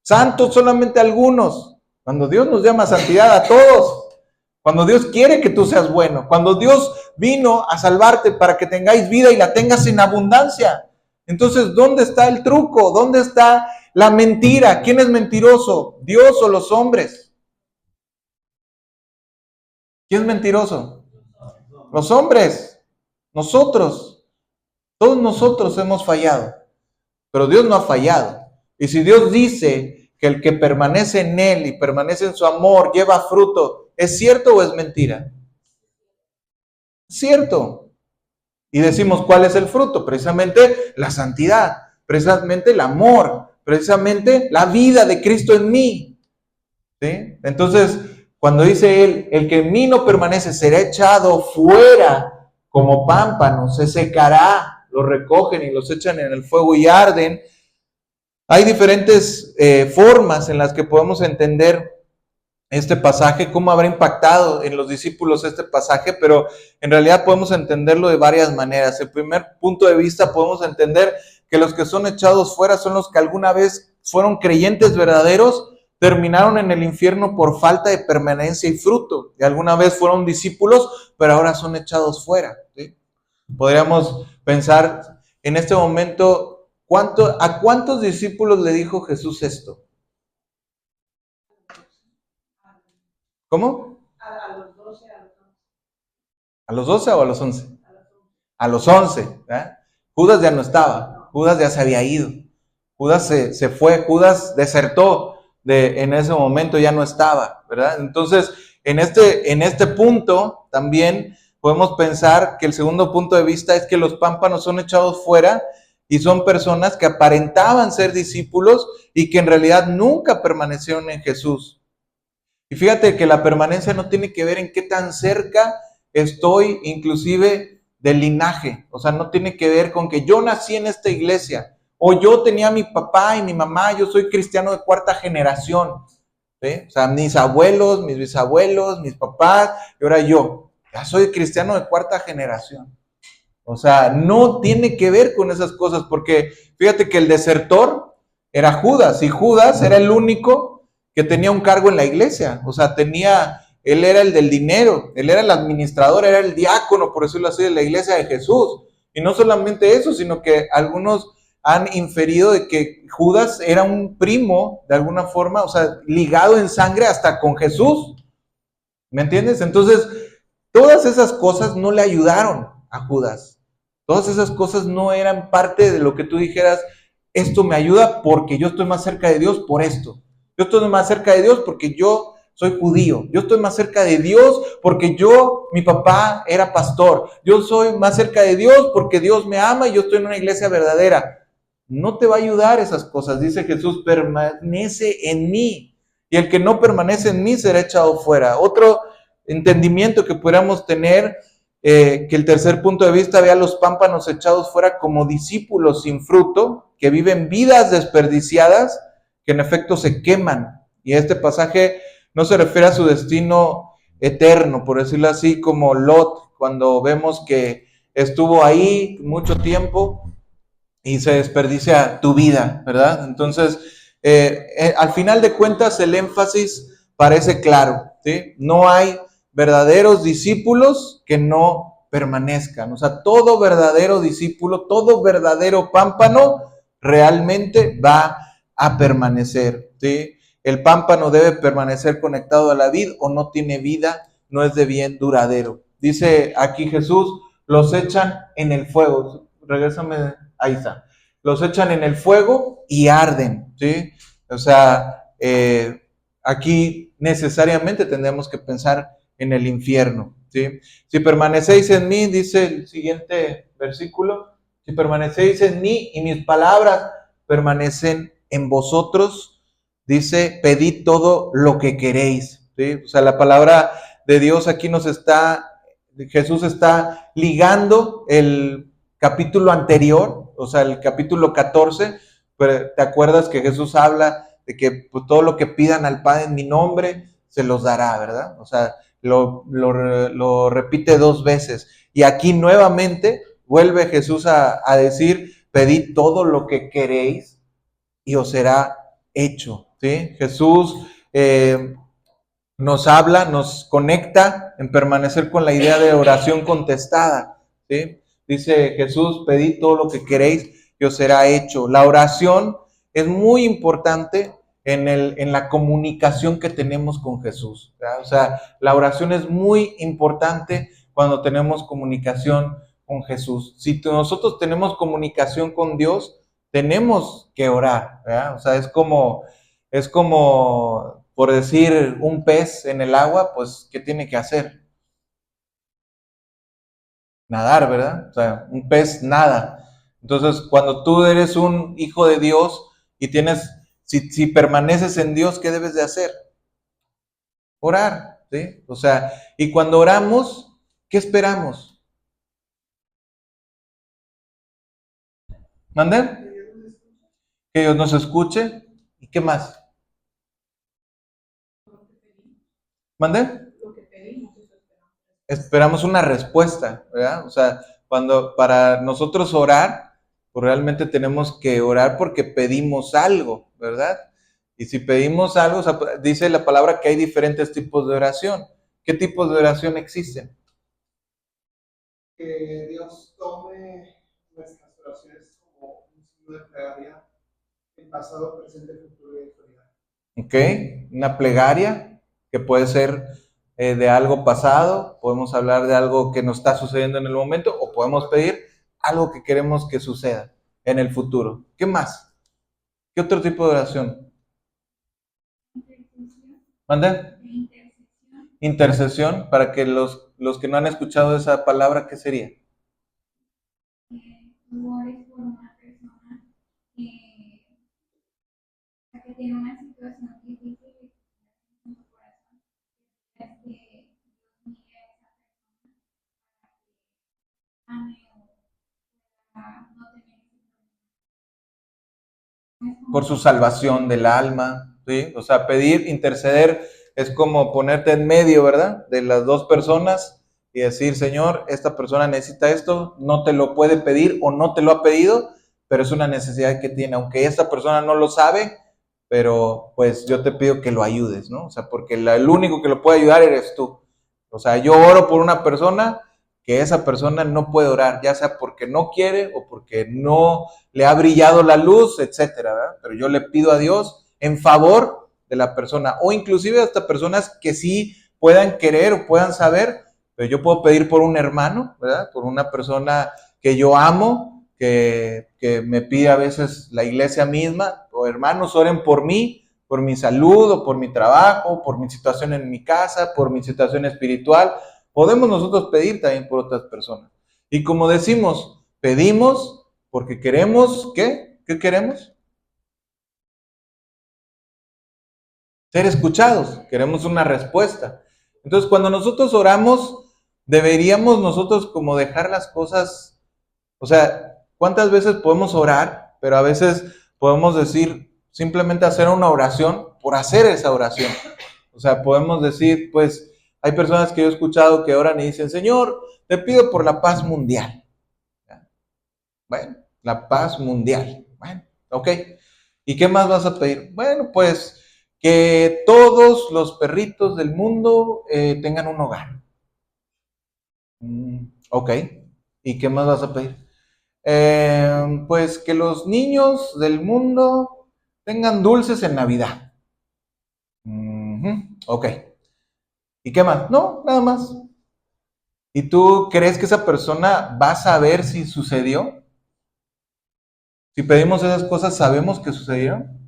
santos solamente algunos, cuando Dios nos llama a santidad a todos. Cuando Dios quiere que tú seas bueno, cuando Dios vino a salvarte para que tengáis vida y la tengas en abundancia. Entonces, ¿dónde está el truco? ¿Dónde está la mentira? ¿Quién es mentiroso? ¿Dios o los hombres? ¿Quién es mentiroso? Los hombres, nosotros. Todos nosotros hemos fallado, pero Dios no ha fallado. Y si Dios dice que el que permanece en Él y permanece en su amor lleva fruto, ¿es cierto o es mentira? Cierto. Y decimos, ¿cuál es el fruto? Precisamente la santidad. precisamente el amor, precisamente la vida de Cristo en mí. ¿Sí? Entonces, cuando dice él, el que en mí no permanece será echado fuera como pámpano, se secará, lo recogen y los echan en el fuego y arden. Hay diferentes formas en las que podemos entender este pasaje, cómo habrá impactado en los discípulos este pasaje, pero en realidad podemos entenderlo de varias maneras. El primer punto de vista podemos entender que los que son echados fuera son los que alguna vez fueron creyentes verdaderos, terminaron en el infierno por falta de permanencia y fruto, y alguna vez fueron discípulos, pero ahora son echados fuera. ¿Sí? Podríamos pensar en este momento, ¿a cuántos discípulos le dijo Jesús esto? ¿Cómo? A los 12, a los 11. ¿A los 12 o a los 11? A los 11. ¿Eh? Judas ya no estaba, Judas ya se había ido. Judas se fue, Judas desertó en ese momento, ya no estaba, ¿verdad? Entonces, en este punto también podemos pensar que el segundo punto de vista es que los pámpanos son echados fuera y son personas que aparentaban ser discípulos y que en realidad nunca permanecieron en Jesús. Y fíjate que la permanencia no tiene que ver en qué tan cerca estoy, inclusive del linaje. O sea, no tiene que ver con que yo nací en esta iglesia, o yo tenía a mi papá y mi mamá, yo soy cristiano de cuarta generación. ¿Sí? O sea, mis abuelos, mis bisabuelos, mis papás, y ahora yo, ya soy cristiano de cuarta generación. O sea, no tiene que ver con esas cosas, porque fíjate que el desertor era Judas, y Judas era el único que tenía un cargo en la iglesia. O sea, él era el del dinero, él era el administrador, era el diácono, por decirlo así, de la iglesia de Jesús. Y no solamente eso, sino que algunos han inferido de que Judas era un primo, de alguna forma, o sea, ligado en sangre hasta con Jesús. ¿Me entiendes? Entonces, todas esas cosas no le ayudaron a Judas. Todas esas cosas no eran parte de lo que tú dijeras, esto me ayuda porque yo estoy más cerca de Dios por esto. Yo estoy más cerca de Dios porque yo soy judío. Yo estoy más cerca de Dios porque mi papá era pastor. Yo soy más cerca de Dios porque Dios me ama y yo estoy en una iglesia verdadera. No te va a ayudar esas cosas. Dice Jesús, permanece en mí. Y el que no permanece en mí será echado fuera. Otro entendimiento que pudiéramos tener, que el tercer punto de vista ve a los pámpanos echados fuera como discípulos sin fruto, que viven vidas desperdiciadas, que en efecto se queman. Y este pasaje no se refiere a su destino eterno, por decirlo así, como Lot, cuando vemos que estuvo ahí mucho tiempo y se desperdicia tu vida, ¿verdad? Entonces, al final de cuentas, el énfasis parece claro, ¿sí? No hay verdaderos discípulos que no permanezcan. O sea, todo verdadero discípulo, todo verdadero pámpano realmente va a permanecer, ¿sí? El pámpano debe permanecer conectado a la vid o no tiene vida, no es de bien duradero. Dice aquí Jesús, los echan en el fuego. Regrésame, ahí está. Los echan en el fuego y arden, ¿sí? O sea, aquí necesariamente tendremos que pensar en el infierno, ¿sí? Si permanecéis en mí, dice el siguiente versículo, si permanecéis en mí y mis palabras permanecen en vosotros, dice, pedid todo lo que queréis, ¿sí? O sea, la palabra de Dios aquí Jesús está ligando el capítulo anterior, o sea, el capítulo 14, pero te acuerdas que Jesús habla de que pues, todo lo que pidan al Padre en mi nombre, se los dará, ¿verdad? O sea, lo repite dos veces. Y aquí nuevamente vuelve Jesús a decir, pedid todo lo que queréis y os será hecho, ¿sí? Jesús nos habla, nos conecta en permanecer con la idea de oración contestada, ¿sí? Dice Jesús, pedid todo lo que queréis y os será hecho. La oración es muy importante en la comunicación que tenemos con Jesús, ¿verdad? O sea, la oración es muy importante cuando tenemos comunicación con Jesús. Si nosotros tenemos comunicación con Dios, tenemos que orar, ¿verdad? O sea, es como, por decir, un pez en el agua, pues, ¿qué tiene que hacer? Nadar, ¿verdad? O sea, un pez nada. Entonces, cuando tú eres un hijo de Dios y si permaneces en Dios, ¿qué debes de hacer? Orar, ¿sí? O sea, y cuando oramos, ¿qué esperamos? ¿Mande? Que Dios nos escuche. ¿Y qué más? ¿Mande? Esperamos una respuesta, ¿verdad? O sea, cuando para nosotros orar, pues realmente tenemos que orar porque pedimos algo, ¿verdad? Y si pedimos algo, o sea, dice la palabra que hay diferentes tipos de oración. ¿Qué tipos de oración existen? Que Dios tome nuestras oraciones como un signo de plegaria en pasado, presente, futuro y actualidad. ¿Ok? Una plegaria que puede ser de algo pasado, podemos hablar de algo que nos está sucediendo en el momento o podemos pedir algo que queremos que suceda en el futuro. ¿Qué más? ¿Qué otro tipo de oración? ¿Mande? Intercesión, para que los que no han escuchado esa palabra, ¿qué sería? Tú ores por una persona que tiene una situación difícil en tu corazón, es que Dios mire a esa persona ame o no tener Por su salvación del alma, ¿sí? O sea, pedir, interceder, es como ponerte en medio, ¿verdad? De las dos personas y decir, Señor, esta persona necesita esto, no te lo puede pedir o no te lo ha pedido, pero es una necesidad que tiene, aunque esta persona no lo sabe, pero pues yo te pido que lo ayudes, ¿no? O sea, porque el único que lo puede ayudar eres tú. O sea, yo oro por una persona que esa persona no puede orar, ya sea porque no quiere o porque no le ha brillado la luz, etcétera, ¿verdad? Pero yo le pido a Dios en favor de la persona, o inclusive hasta personas que sí puedan querer o puedan saber, pero yo puedo pedir por un hermano, ¿verdad? Por una persona que yo amo, que me pide a veces la iglesia misma, o hermanos, oren por mí, por mi salud, o por mi trabajo, por mi situación en mi casa, por mi situación espiritual. Podemos nosotros pedir también por otras personas. Y como decimos, pedimos porque queremos, ¿qué? ¿Qué queremos? Ser escuchados, queremos una respuesta. Entonces, cuando nosotros oramos, deberíamos nosotros como dejar las cosas, o sea, ¿cuántas veces podemos orar? Pero a veces podemos decir, simplemente hacer una oración por hacer esa oración. O sea, podemos decir, pues, hay personas que yo he escuchado que oran y dicen, Señor, te pido por la paz mundial. Bueno, la paz mundial. Bueno, ok. ¿Y qué más vas a pedir? Bueno, pues que todos los perritos del mundo tengan un hogar. Ok. ¿Y qué más vas a pedir? Pues que los niños del mundo tengan dulces en Navidad. Ok. ¿Y qué más? No, nada más. ¿Y tú crees que esa persona va a saber si sucedió? Si pedimos esas cosas, ¿sabemos que sucedieron?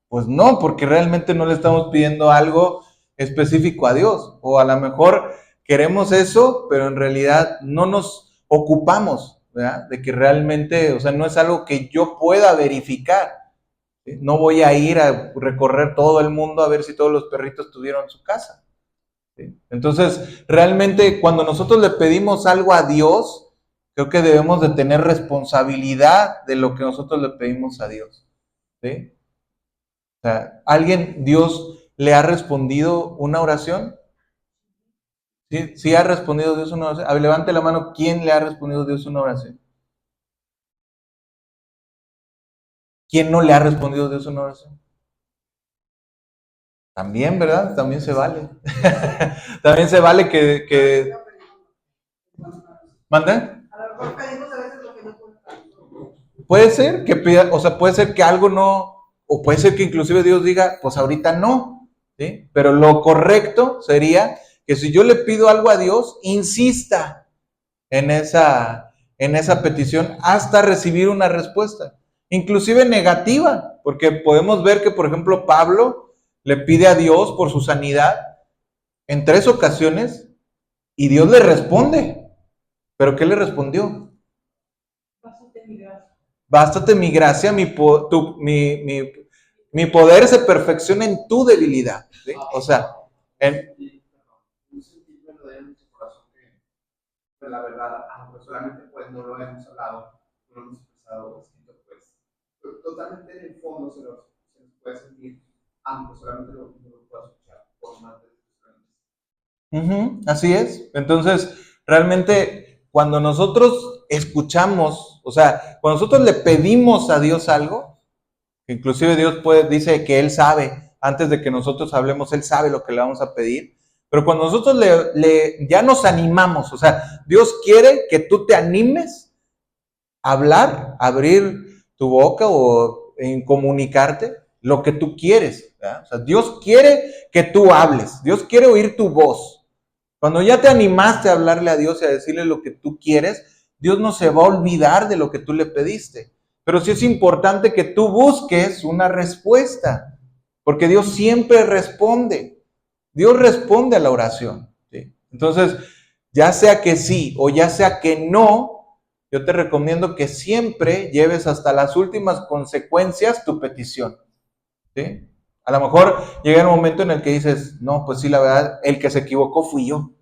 Pues no, porque realmente no le estamos pidiendo algo específico a Dios. O a lo mejor queremos eso, pero en realidad no nos ocupamos, ¿verdad? De que realmente, o sea, no es algo que yo pueda verificar. ¿Sí? No voy a ir a recorrer todo el mundo a ver si todos los perritos tuvieron su casa. ¿Sí? Entonces, realmente cuando nosotros le pedimos algo a Dios, creo que debemos de tener responsabilidad de lo que nosotros le pedimos a Dios. ¿Sí? O sea, Dios le ha respondido una oración? ¿Sí? ¿Sí ha respondido Dios una oración? A ver, levante la mano, ¿quién le ha respondido Dios una oración? ¿Quién no le ha respondido Dios una oración? También, ¿verdad? También se vale. También se vale que... ¿Mande? A lo mejor pedimos a veces lo que no podemos. Puede ser que pida, o sea, puede ser que algo no, o puede ser que inclusive Dios diga, pues ahorita no, ¿sí? Pero lo correcto sería que si yo le pido algo a Dios, insista en esa petición hasta recibir una respuesta, inclusive negativa, porque podemos ver que, por ejemplo, Pablo le pide a Dios por su sanidad en 3 ocasiones y Dios le responde. ¿Pero qué le respondió? Básate mi gracia. Bástate mi gracia, mi poder se perfecciona en tu debilidad. ¿Sí? O sea, Un sentir verdadero en nuestro corazón que, pues la verdad, aunque solamente pues no lo hemos hablado, no lo hemos expresado o escrito, pues totalmente en el fondo se nos puede sentir, aunque solamente lo pueda escuchar por más de así es. Entonces, realmente, cuando nosotros escuchamos, o sea, cuando nosotros le pedimos a Dios algo, inclusive Dios dice que Él sabe, antes de que nosotros hablemos, Él sabe lo que le vamos a pedir. Pero cuando nosotros ya nos animamos, o sea, Dios quiere que tú te animes a hablar, a abrir tu boca o en comunicarte lo que tú quieres. ¿Verdad? O sea, Dios quiere que tú hables, Dios quiere oír tu voz. Cuando ya te animaste a hablarle a Dios y a decirle lo que tú quieres, Dios no se va a olvidar de lo que tú le pediste. Pero sí es importante que tú busques una respuesta, porque Dios siempre responde. Dios responde a la oración. ¿Sí? Entonces, ya sea que sí o ya sea que no, yo te recomiendo que siempre lleves hasta las últimas consecuencias tu petición. ¿Sí? A lo mejor llega un momento en el que dices, no, pues sí, la verdad, el que se equivocó fui yo.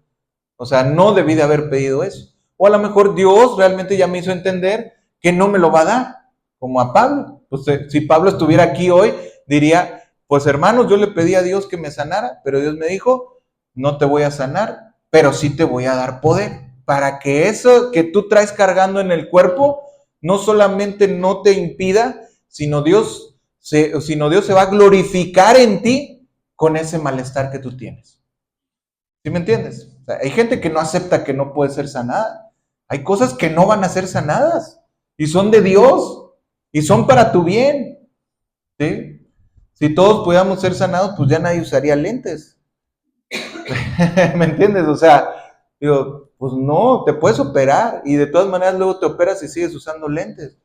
O sea, no debí de haber pedido eso. O a lo mejor Dios realmente ya me hizo entender que no me lo va a dar, como a Pablo. Pues si Pablo estuviera aquí hoy, diría, pues hermanos, yo le pedí a Dios que me sanara, pero Dios me dijo, no te voy a sanar, pero sí te voy a dar poder, para que eso que tú traes cargando en el cuerpo, no solamente no te impida, sino Dios se va a glorificar en ti con ese malestar que tú tienes. ¿Sí me entiendes? O sea, hay gente que no acepta que no puede ser sanada. Hay cosas que no van a ser sanadas y son de Dios y son para tu bien. ¿Sí? Si todos pudiéramos ser sanados, pues ya nadie usaría lentes. ¿Me entiendes? O sea, digo, pues no, te puedes operar y de todas maneras luego te operas y sigues usando lentes.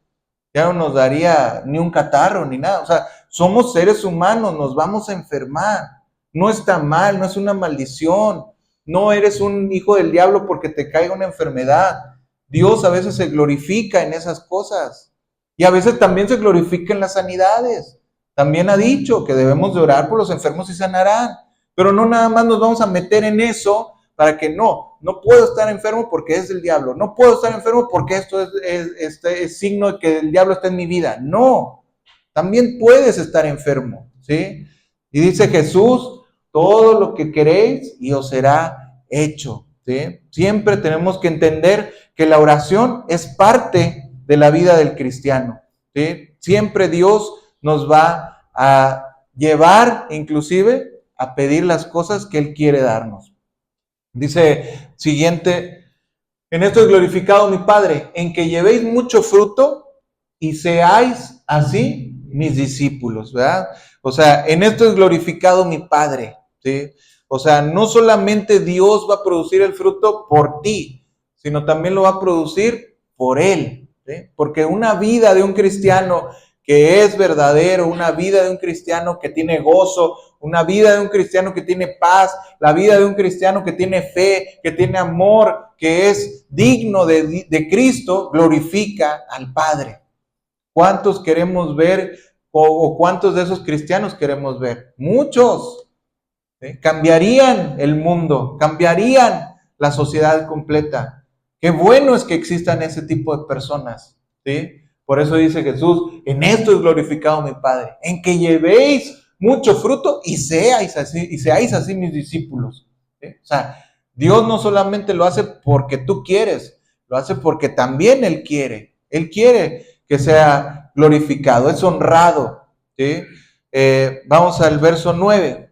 Ya no nos daría ni un catarro ni nada. O sea, somos seres humanos, nos vamos a enfermar. No está mal, no es una maldición. No eres un hijo del diablo porque te caiga una enfermedad. Dios a veces se glorifica en esas cosas. Y a veces también se glorifica en las sanidades. También ha dicho que debemos de orar por los enfermos y sanarán. Pero no nada más nos vamos a meter en eso para que no puedo estar enfermo porque es del diablo, no puedo estar enfermo porque esto es signo de que el diablo está en mi vida. No, también puedes estar enfermo, ¿sí? Y dice Jesús, todo lo que queréis y os será hecho, ¿sí? Siempre tenemos que entender que la oración es parte de la vida del cristiano, ¿sí? Siempre Dios nos va a llevar, inclusive, a pedir las cosas que Él quiere darnos. Dice siguiente, en esto es glorificado mi Padre, en que llevéis mucho fruto y seáis así mis discípulos, ¿verdad? O sea, en esto es glorificado mi Padre, ¿sí? O sea, no solamente Dios va a producir el fruto por ti, sino también lo va a producir por Él, ¿sí? Porque una vida de un cristiano que es verdadero, una vida de un cristiano que tiene gozo, una vida de un cristiano que tiene paz, la vida de un cristiano que tiene fe, que tiene amor, que es digno de Cristo, glorifica al Padre. ¿Cuántos queremos ver o cuántos de esos cristianos queremos ver? Muchos. ¿Sí? Cambiarían el mundo, cambiarían la sociedad completa. Qué bueno es que existan ese tipo de personas. ¿Sí? Por eso dice Jesús, en esto es glorificado mi Padre, en que llevéis mucho fruto y seáis así mis discípulos. ¿Sí? O sea, Dios no solamente lo hace porque tú quieres, lo hace porque también Él quiere. Él quiere que sea glorificado, es honrado. ¿Sí? Vamos al verso 9.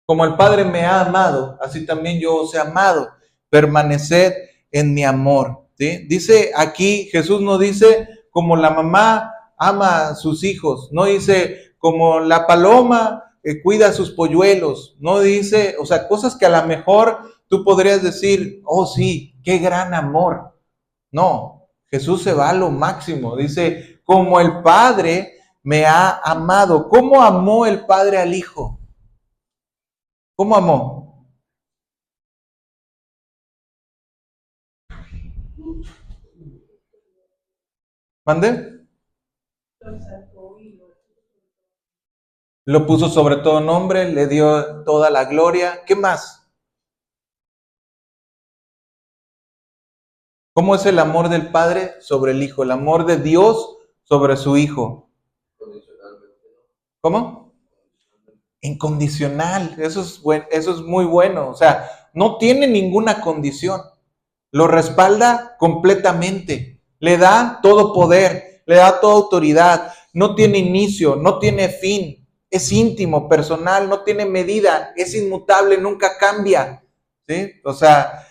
Como el Padre me ha amado, así también yo os he amado. Permaneced en mi amor. ¿Sí? Dice aquí, Jesús no dice como la mamá ama a sus hijos, no dice como la paloma cuida a sus polluelos, no dice, o sea, cosas que a lo mejor tú podrías decir, oh sí, qué gran amor. No, Jesús se va a lo máximo, dice, como el Padre me ha amado. ¿Cómo amó el Padre al Hijo? ¿Cómo amó? ¿Mande? Lo puso sobre todo nombre, le dio toda la gloria. ¿Qué más? ¿Cómo es el amor del Padre sobre el Hijo? El amor de Dios sobre su Hijo. ¿Cómo? Incondicional. Eso es muy bueno. O sea, no tiene ninguna condición. Lo respalda completamente. Le da todo poder, le da toda autoridad. No tiene inicio, no tiene fin. Es íntimo, personal, no tiene medida. Es inmutable, nunca cambia. ¿Sí? O sea,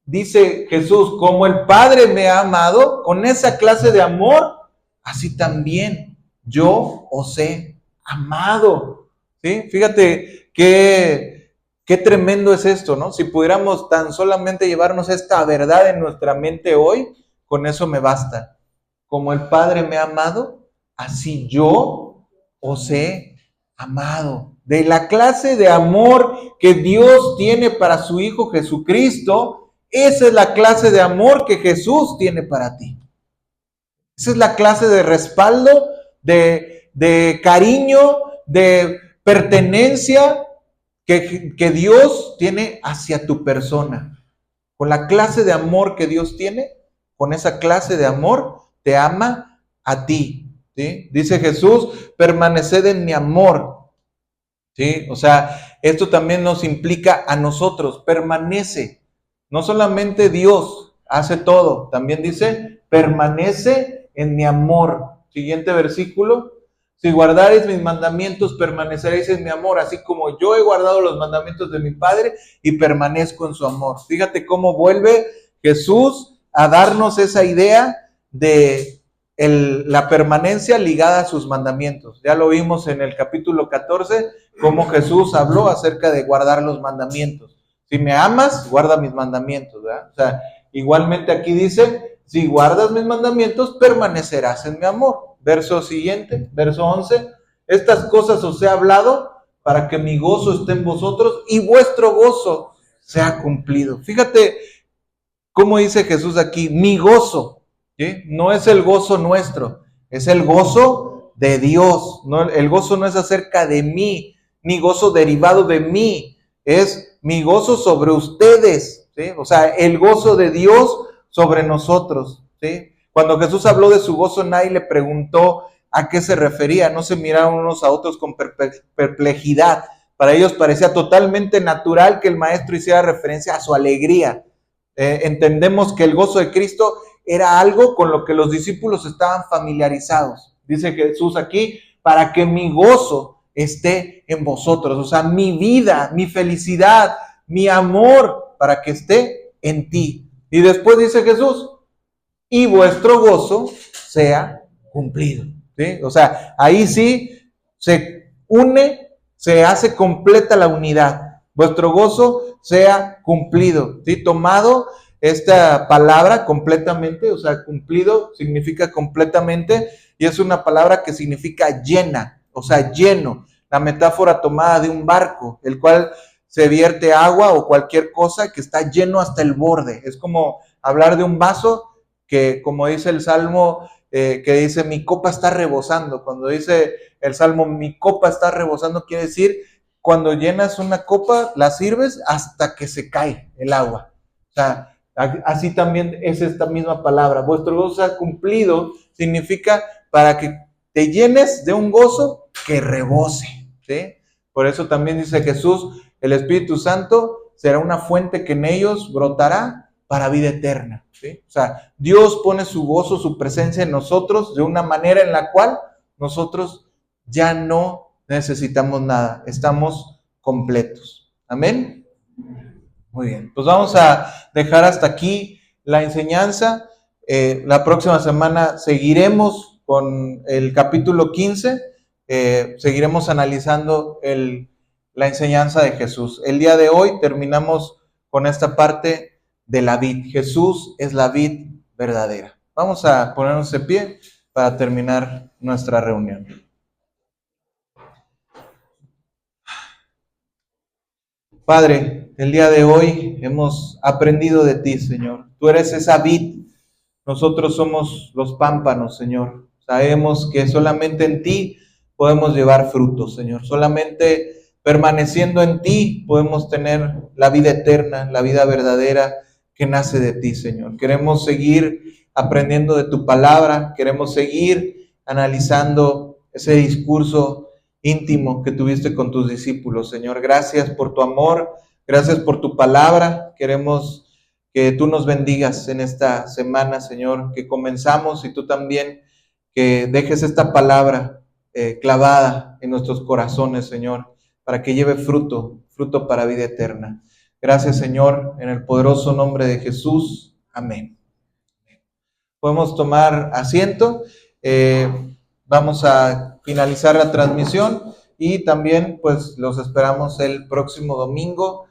dice Jesús, como el Padre me ha amado, con esa clase de amor, así también yo os he amado. ¿Sí? Fíjate qué tremendo es esto, ¿no? Si pudiéramos tan solamente llevarnos esta verdad en nuestra mente hoy, con eso me basta. Como el Padre me ha amado, así yo os he amado. De la clase de amor que Dios tiene para su Hijo Jesucristo, esa es la clase de amor que Jesús tiene para ti. Esa es la clase de respaldo, de cariño, de pertenencia que Dios tiene hacia tu persona. Con la clase de amor que Dios tiene, con esa clase de amor, te ama a ti. ¿Sí? Dice Jesús, permaneced en mi amor. ¿Sí? O sea, esto también nos implica a nosotros, permanece. No solamente Dios hace todo, también dice, permanece en mi amor. Siguiente versículo. Si guardareis mis mandamientos, permaneceréis en mi amor, así como yo he guardado los mandamientos de mi Padre y permanezco en su amor. Fíjate cómo vuelve Jesús a darnos esa idea de la permanencia ligada a sus mandamientos. Ya lo vimos en el capítulo 14, cómo Jesús habló acerca de guardar los mandamientos. Si me amas, guarda mis mandamientos, ¿verdad? O sea, igualmente aquí dice, si guardas mis mandamientos, permanecerás en mi amor. Verso siguiente, verso 11. Estas cosas os he hablado para que mi gozo esté en vosotros y vuestro gozo sea cumplido. Fíjate cómo dice Jesús aquí, mi gozo. ¿Sí? No es el gozo nuestro, es el gozo de Dios. No, el gozo no es acerca de mí, ni gozo derivado de mí, es mi gozo sobre ustedes. ¿Sí? O sea, el gozo de Dios sobre nosotros. ¿Sí? Cuando Jesús habló de su gozo, nadie le preguntó a qué se refería. No se miraron unos a otros con perplejidad. Para ellos parecía totalmente natural que el maestro hiciera referencia a su alegría. Entendemos que el gozo de Cristo era algo con lo que los discípulos estaban familiarizados. Dice Jesús aquí, para que mi gozo esté en vosotros. O sea, mi vida, mi felicidad, mi amor, para que esté en ti. Y después dice Jesús, y vuestro gozo sea cumplido. ¿Sí? O sea, ahí sí se une, se hace completa la unidad. Vuestro gozo sea cumplido. ¿Sí? Tomado esta palabra completamente, o sea, cumplido significa completamente, y es una palabra que significa llena, o sea, lleno. La metáfora tomada de un barco, el cual se vierte agua o cualquier cosa que está lleno hasta el borde. Es como hablar de un vaso que, como dice el Salmo, que dice, mi copa está rebosando. Cuando dice el Salmo, mi copa está rebosando, quiere decir, cuando llenas una copa, la sirves hasta que se cae el agua. O sea, así también es esta misma palabra. Vuestro gozo sea cumplido significa para que te llenes de un gozo que rebose. ¿Sí? Por eso también dice Jesús, el Espíritu Santo será una fuente que en ellos brotará para vida eterna. ¿Sí? O sea, Dios pone su gozo, su presencia en nosotros de una manera en la cual nosotros ya no necesitamos nada, estamos completos. Amén. Muy bien, pues vamos a dejar hasta aquí la enseñanza. La próxima semana seguiremos con el capítulo 15, seguiremos analizando la enseñanza de Jesús. El día de hoy terminamos con esta parte de la vid. Jesús es la vid verdadera. Vamos a ponernos de pie para terminar nuestra reunión. Padre, el día de hoy hemos aprendido de ti, Señor. Tú eres esa vid Nosotros somos los pámpanos, Señor. Sabemos que solamente en ti podemos llevar frutos, Señor. Solamente permaneciendo en ti podemos tener la vida eterna, la vida verdadera que nace de ti, Señor. Queremos seguir aprendiendo de tu palabra, queremos seguir analizando ese discurso íntimo que tuviste con tus discípulos, Señor. Gracias por tu amor, gracias por tu palabra. Queremos que tú nos bendigas en esta semana, Señor, que comenzamos y tú también, que dejes esta palabra clavada en nuestros corazones, Señor, para que lleve fruto, fruto para vida eterna. Gracias, Señor, en el poderoso nombre de Jesús. Amén. Podemos tomar asiento. Vamos a finalizar la transmisión y también pues los esperamos el próximo domingo